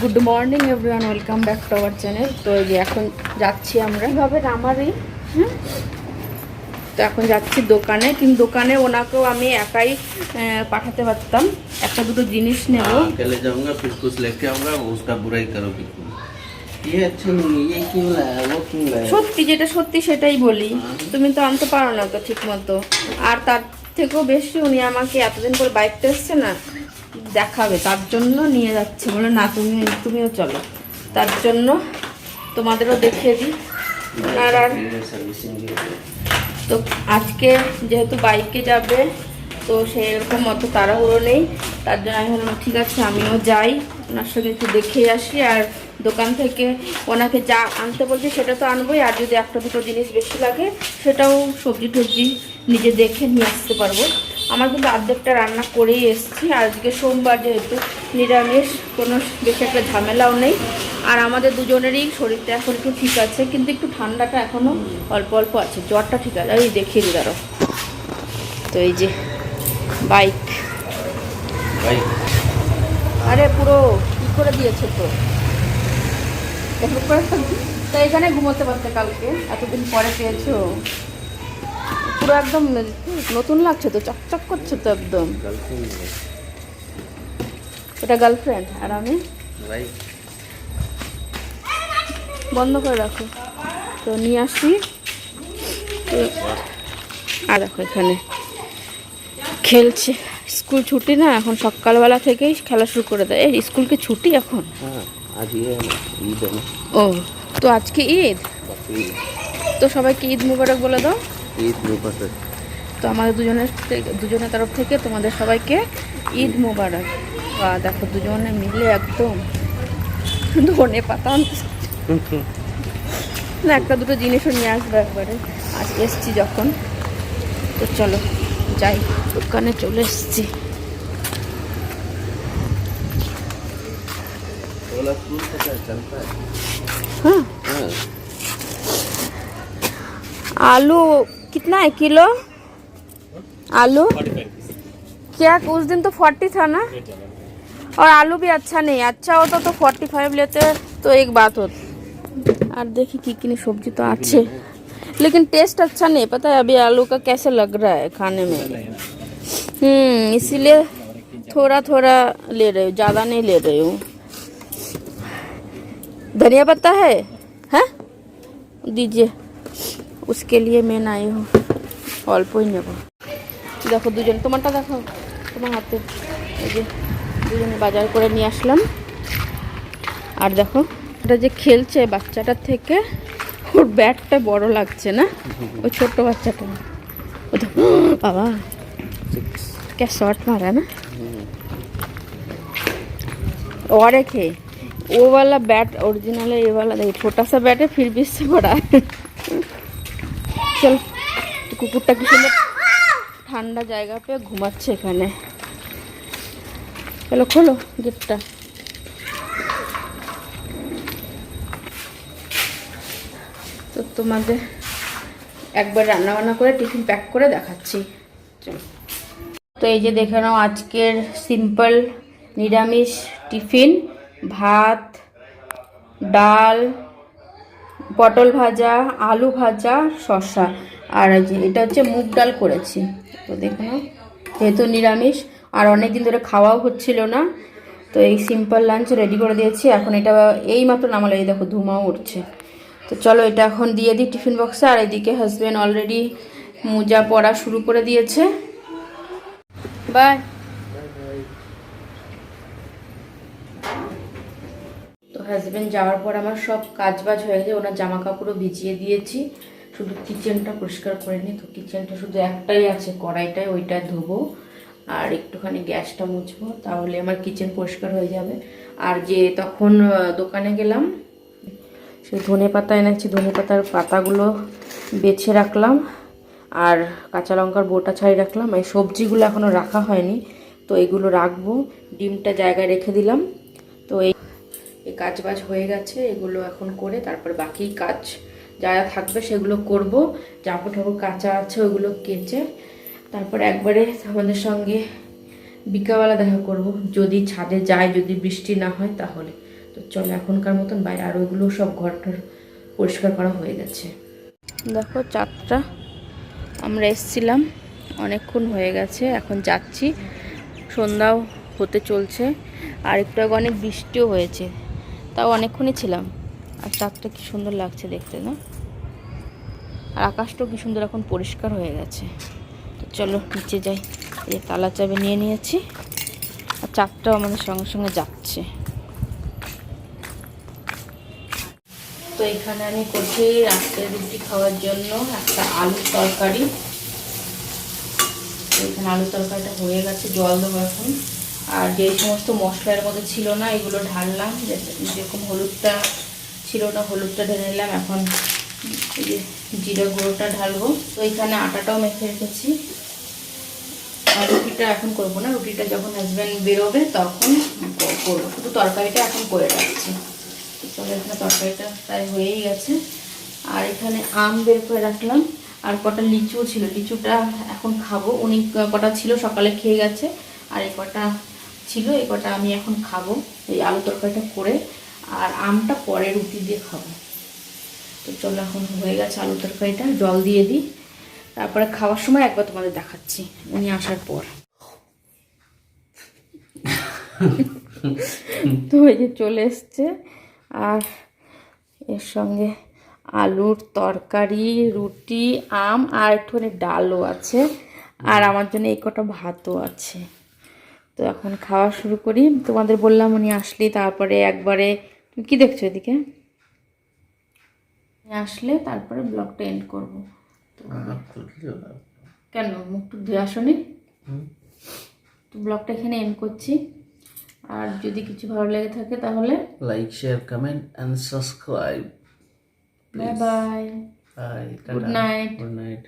Good morning everyone, welcome back to our channel. তো এই যে এখন যাচ্ছি আমরা এভাবে রামারি। তো এখন যাচ্ছি দোকানে, কিন্তু দোকানে ওনাকেও আমি একাই পাঠাতে পারতাম। একটা দুটো জিনিস নেব। अकेले जाऊंगा फिर कुछ लेके आऊंगा उसका बुराई करोगे तुम। ये अच्छा नहीं है, ये क्यों लाया वो क्यों लाया। সত্যি যেটা সত্যি সেটাই বলি, তুমি তো আনতে পারো না তো ঠিক মতো। আর তার থেকেও বেশি উনি আমাকে এতদিন পর বাইকটা এসছে না দেখাবে, তার জন্য নিয়ে যাচ্ছে। বলে না তুমিও চলো, তার জন্য তোমাদেরও দেখিয়ে দিই। আর তো আজকে যেহেতু বাইকে যাবে, তো সেরকম অত তাড়াহুড়ো নেই, তার জন্য আমি বললাম ঠিক আছে আমিও যাই, ওনার সঙ্গে একটু দেখেই আসি। আর দোকান থেকে ওনাকে যা আনতে বলছি সেটা তো আনবোই, আর যদি একটা দুটো জিনিস বেশি লাগে সেটাও সবজি টবজি নিজে দেখে নিয়ে আসতে পারবো। আমার কিন্তু অর্ধেকটা রান্না করেই এসেছি। আজকে সোমবার, যেহেতু নিরামিষ, কোনো বেশি একটা ঝামেলাও নেই। আর আমাদের দুজনেরই শরীরটা এখন একটু ঠিক আছে, কিন্তু একটু ঠান্ডাটা এখনও অল্প অল্প আছে, জ্বরটা ঠিক আছে। এই দেখিয়ে দিই দাঁড়ো। তো এই যে বাইক, আরে পুরো কি করে দিয়েছে তো, তো এখানে ঘুমোতে পারতে কালকে, এতদিন পরে পেয়েছো। পুরো একদম নতুন লাগছে তো, চকচক করছে তো একদম। এটা গার্লফ্রেন্ড আর আমি বন্ধ করে রাখো। তো নিয়ে আসি। আর দেখো এখানে খেলছে, স্কুল ছুটি না এখন, সকালবেলা থেকেই খেলা শুরু করে দেয়। এই স্কুল কি ছুটি এখন? ও, তো আজকে ঈদ, তো সবাইকে ঈদ মুবারক বলে দাও। ঈদ মুবারক। তো আমাদের দুজনের তরফ থেকে তোমাদের সবাইকে ঈদ মুবারক। বা দেখো দুজনে মিলে একদম ধনে পাতা না, একটা দুটো জিনিসও নিয়ে আসবে একবারে। আজ এসছি যখন, তো চলো যাই, দোকানে চলে এসছি। हाँ आलू कितना है किलो? आलू क्या उस दिन तो 40 था ना, और आलू भी अच्छा नहीं, अच्छा होता तो 45 लेते तो एक बात होती। और देखिए कितनी सब्जी तो अच्छे, लेकिन टेस्ट अच्छा नहीं, पता है अभी आलू का कैसे लग रहा है खाने में। इसीलिए थोड़ा थोड़ा ले रही हूँ, ज़्यादा नहीं ले रही हूँ। धनिया पत्ता है दीजिए, उसके लिए मैं आई हूँ, অল্প ही নেব। দেখো দুজন, তোমারটা দেখো, তোমার হাতে। এই যে দুজনে বাজার করে নিয়ে আসলাম। আর দেখো এটা যে খেলছে বাচ্চাটার থেকে ওর ব্যাটটা বড় লাগছে না, ওই ছোট্ট বাচ্চাটা। ও দেখো বাবা क्या शॉट मारा ना। और एक है वो वाला बैट ओरिजिनल है, ये वाला देखो छोटा सा बैट है फिर भी इससे बड़ा है। चल तो कुकुरटा की सुंदर ঠান্ডা জায়গা पे ঘুমাচ্ছে এখানে। চলো খোলো গেটটা। তো তোমাদের একবার রান্না বান্না করে টিফিন প্যাক করে দেখাচ্ছি। চলো, তো এই যে দেখে নাও আজকের সিম্পল নিরামিষ টিফিন। ভাত, ডাল, পটল ভাজা, আলু ভাজা, শসা। আর এই যে এটা হচ্ছে মুগ ডাল করেছি। তো দেখো না, যেহেতু নিরামিষ আর অনেক দিন ধরে খাওয়াও হচ্ছিল না, তো এই সিম্পল লাঞ্চ রেডি করে দিয়েছি। এখন এটা এই মাত্র নামালো, এই দেখো ধুমাও উঠছে। তো চলো এটা এখন দিয়ে দিই টিফিন বক্সে। আর এদিকে হাজব্যান্ড অলরেডি মোজা পরা শুরু করে দিয়েছে। বাই। তো হাজব্যান্ড যাওয়ার পর আমার সব কাজবাজ হয়ে গেছে, ওনার জামা কাপড়ও ভিজিয়ে দিয়েছি, শুধু কিচেনটা পরিষ্কার করে নিই। তো কিচেনটা শুধু একটাই আছে, কড়াইটাই, ওইটা ধোবো আর একটুখানি গ্যাসটা মুছবো, তাহলে আমার কিচেন পরিষ্কার হয়ে যাবে। আর যে তখন দোকানে গেলাম, সেই ধনে পাতা এনেছি, ধনে পাতার পাতাগুলো বেছে রাখলাম, আর কাঁচা লঙ্কার বোটা ছাড়িয়ে রাখলাম। এই সবজিগুলো এখনও রাখা হয়নি, তো এগুলো রাখবো। ডিমটা জায়গায় রেখে দিলাম। তো এই কাজবাজ হয়ে গেছে, এগুলো এখন করে তারপর বাকি কাজ যা যা থাকবে সেগুলো করব। জামা ঠাকুর কাঁচা আছে ওইগুলো কেচে তারপর একবারে আমাদের সঙ্গে বিকালবেলা দেখা করব, যদি ছাদে যায়, যদি বৃষ্টি না হয় তাহলে। তো চলো এখনকার মতন বাইরে, আর ওইগুলো সব ঘরটার পরিষ্কার করা হয়ে গেছে। দেখো 4টা, আমরা এসছিলাম অনেকক্ষণ হয়ে গেছে, এখন যাচ্ছি, সন্ধ্যাও হতে চলছে। আর একটু আগে অনেক বৃষ্টিও হয়েছে, তাও অনেকক্ষণই ছিলাম। আর 4টা কি সুন্দর লাগছে দেখতে না, আর আকাশটাও কি সুন্দর এখন পরিষ্কার হয়ে গেছে। তো চলো নিচে যাই, এই তালা চাবি নিয়ে নিয়েছি, আর 4টাও আমাদের সঙ্গে সঙ্গে যাচ্ছে। তো এখানে আমি করছি রাত্রে রুটি খাওয়ার জন্য একটা আলুর তরকারি। এখানে আলু তরকারিটা হয়ে গেছে, জল দেবো এখন। আর যে সমস্ত মশলার মধ্যে ছিল না এগুলো ঢাললাম, যেরকম হলুদটা ছিল না হলুদটা ঢেলে নিলাম। এখন এই যে জিরা গুঁড়োটা ঢালবো। তো এখানে আটাটাও মেখে রেখেছি। আর রুটিটা এখন করবো না, রুটিটা যখন হাজব্যান্ড বেরোবে তখন করবো, শুধু তরকারিটা এখন করে রাখছি। চলো এখানে তরকারিটা প্রায় হয়েই গেছে। আর এখানে আম বের করে রাখলাম, আর কটা লিচুও ছিল, লিচুটা এখন খাবো। উনি কটা ছিল সকালে খেয়ে গেছে, আর এই কটা ছিল, এই কটা আমি এখন খাবো এই আলু তরকারিটা করে। আর আমটা পরে রুটি দিয়ে খাবো। তো চলো এখন হয়ে গেছে আলু তরকারিটা, জল দিয়ে দিই, তারপরে খাওয়ার সময় একবার তোমাদের দেখাচ্ছি উনি আসার পর। তো এই যে চলে এসছে, আর এর সঙ্গে আলুর তরকারি, রুটি, আম, আর একটুখানি ডালও আছে, আর আমার জন্য এই কটা ভাতও আছে। তো এখন খাওয়া শুরু করি। তোমাদের বললাম উনি আসলে তারপরে একবারে, তুমি কী দেখছো এদিকে, উনি আসলে তারপরে ব্লগটা এন্ড করবো। তো কেন মুখ টুক ধুয়ে আসনি? তো ব্লগটা এখানে এন্ড করছি। আর যদি কিছু ভালো লেগে থাকে তাহলে like, share, comment and subscribe. Bye bye, bye, good night. Good night.